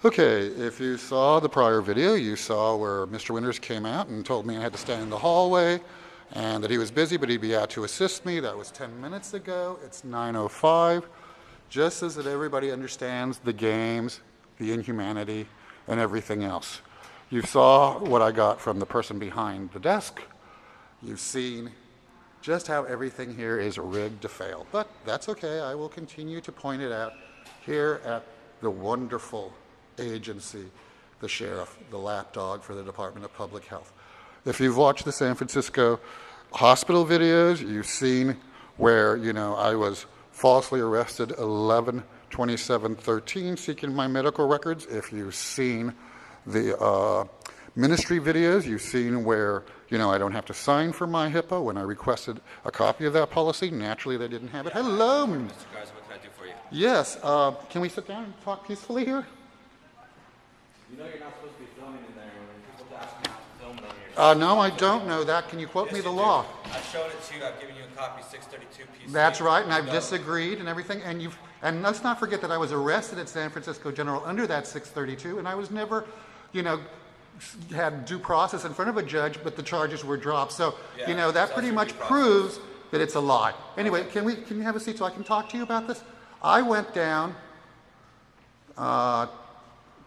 Okay, if you saw the prior video, you saw where Mr. Winters came out and told me I had to stand in the hallway and that he was busy, but he'd be out to assist me. That was 10 minutes ago. It's 9:05. Just so that everybody understands the games, the inhumanity, and everything else. You saw what I got from the person behind the desk. You've seen just how everything here is rigged to fail. But that's okay. I will continue to point it out here at the wonderful agency, the sheriff, the lapdog for the Department of Public Health. If you've watched the San Francisco hospital videos, you've seen where, I was falsely arrested 11/27/13 seeking my medical records. If you've seen the ministry videos, you've seen where, I don't have to sign for my HIPAA when I requested a copy of that policy. Naturally, they didn't have it. Hello. Mr. Garza, what can I do for you? Yes. Can we sit down and talk peacefully here? You know you're not supposed to be filming in there. When people ask you not to film it on your No, I don't know that. Can you quote me the law? I've shown it to you. I've given you a copy, 632 PC. That's right, and I've disagreed and everything. And let's not forget that I was arrested at San Francisco General under that 632, and I was never, had due process in front of a judge, but the charges were dropped. So, that pretty much proves that it's a lie. Anyway, can you have a seat so I can talk to you about this? I went down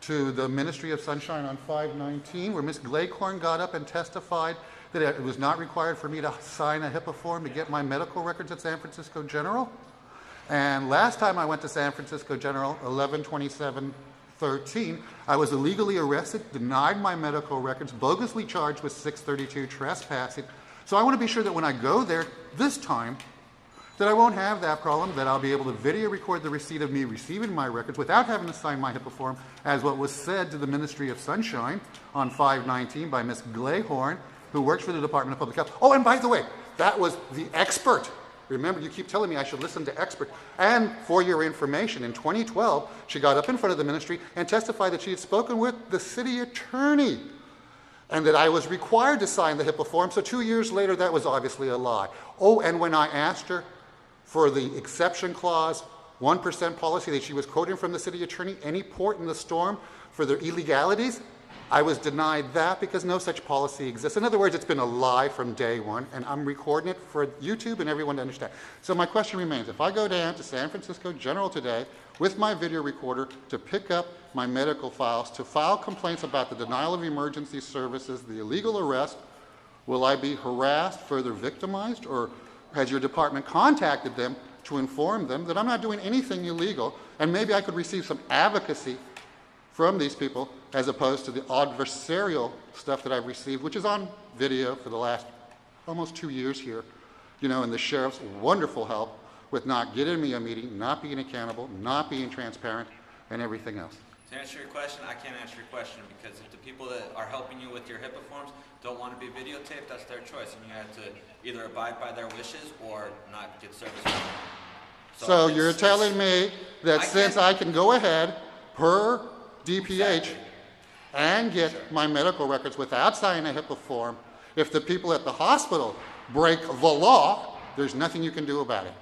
to the Ministry of Sunshine on 5/19, where Ms. Gleghorn got up and testified that it was not required for me to sign a HIPAA form to get my medical records at San Francisco General. And last time I went to San Francisco General, 11/27/13, I was illegally arrested, denied my medical records, bogusly charged with 632 trespassing. So I want to be sure that when I go there this time, that I won't have that problem, that I'll be able to video record the receipt of me receiving my records without having to sign my HIPAA form, as what was said to the Ministry of Sunshine on 5/19 by Ms. Gleghorn, who works for the Department of Public Health. Oh, and by the way, that was the expert. Remember, you keep telling me I should listen to experts. And for your information, in 2012, she got up in front of the ministry and testified that she had spoken with the city attorney and that I was required to sign the HIPAA form. So 2 years later, that was obviously a lie. Oh, and when I asked her for the exception clause, 1% policy that she was quoting from the city attorney, any port in the storm for their illegalities, I was denied that because no such policy exists. In other words, it's been a lie from day one, and I'm recording it for YouTube and everyone to understand. So my question remains, if I go down to San Francisco General today with my video recorder to pick up my medical files, to file complaints about the denial of emergency services, the illegal arrest, will I be harassed, further victimized, or has your department contacted them to inform them that I'm not doing anything illegal, and maybe I could receive some advocacy from these people as opposed to the adversarial stuff that I've received, which is on video for the last almost 2 years here, and the sheriff's wonderful help with not getting me a meeting, not being accountable, not being transparent, and everything else. To answer your question, I can't answer your question because if the people that are helping you with your HIPAA forms don't want to be videotaped, that's their choice, and you have to either abide by their wishes or not get service from them. So you're telling me that since I can go ahead per DPH and get my medical records without signing a HIPAA form, if the people at the hospital break the law, there's nothing you can do about it?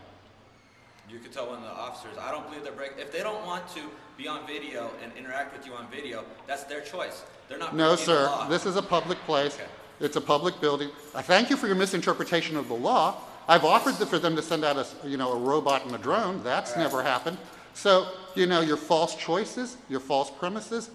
You could tell one of the officers, I don't believe they're breaking. If they don't want to be on video and interact with you on video, that's their choice. They're not breaking No, sir. the law. This is a public place. Okay. It's a public building. I thank you for your misinterpretation of the law. I've offered for them to send out a robot and a drone. That's never happened. So, your false choices, your false premises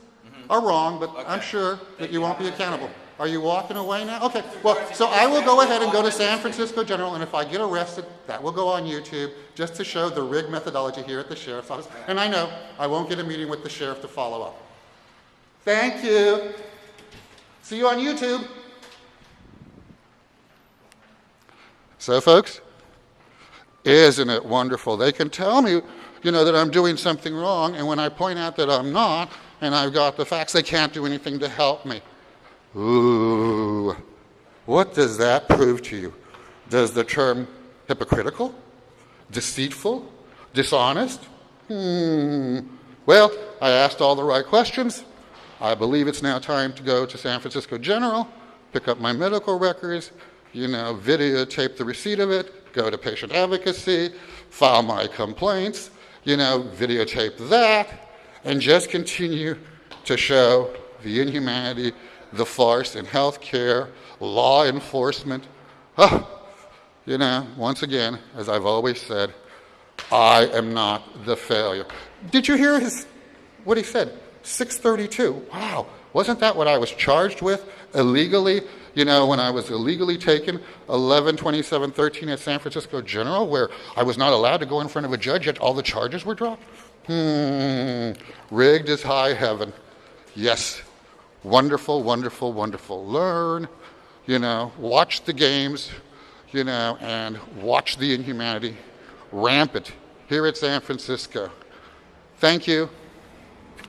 are wrong, but I'm sure that you won't be accountable. Are you walking away now? Okay, well, so I will go ahead and go to San Francisco General, and if I get arrested, that will go on YouTube just to show the rigged methodology here at the sheriff's office. And I know I won't get a meeting with the sheriff to follow up. Thank you. See you on YouTube. So, folks, isn't it wonderful? They can tell me, that I'm doing something wrong, and when I point out that I'm not, and I've got the facts, they can't do anything to help me. Ooh, what does that prove to you? Does the term hypocritical, deceitful, dishonest? Well, I asked all the right questions. I believe it's now time to go to San Francisco General, pick up my medical records, videotape the receipt of it, go to patient advocacy, file my complaints, videotape that, and just continue to show the inhumanity, the farce in healthcare, law enforcement. You know, once again, as I've always said, I am not the failure. Did you hear what he said? 632. Wow. Wasn't that what I was charged with illegally? You know, when I was illegally taken 11/27/13 at San Francisco General, where I was not allowed to go in front of a judge, yet all the charges were dropped? Rigged as high heaven. Yes. Wonderful, wonderful, wonderful. Learn, you know, watch the games, you know, and watch the inhumanity rampant here at San Francisco. Thank you.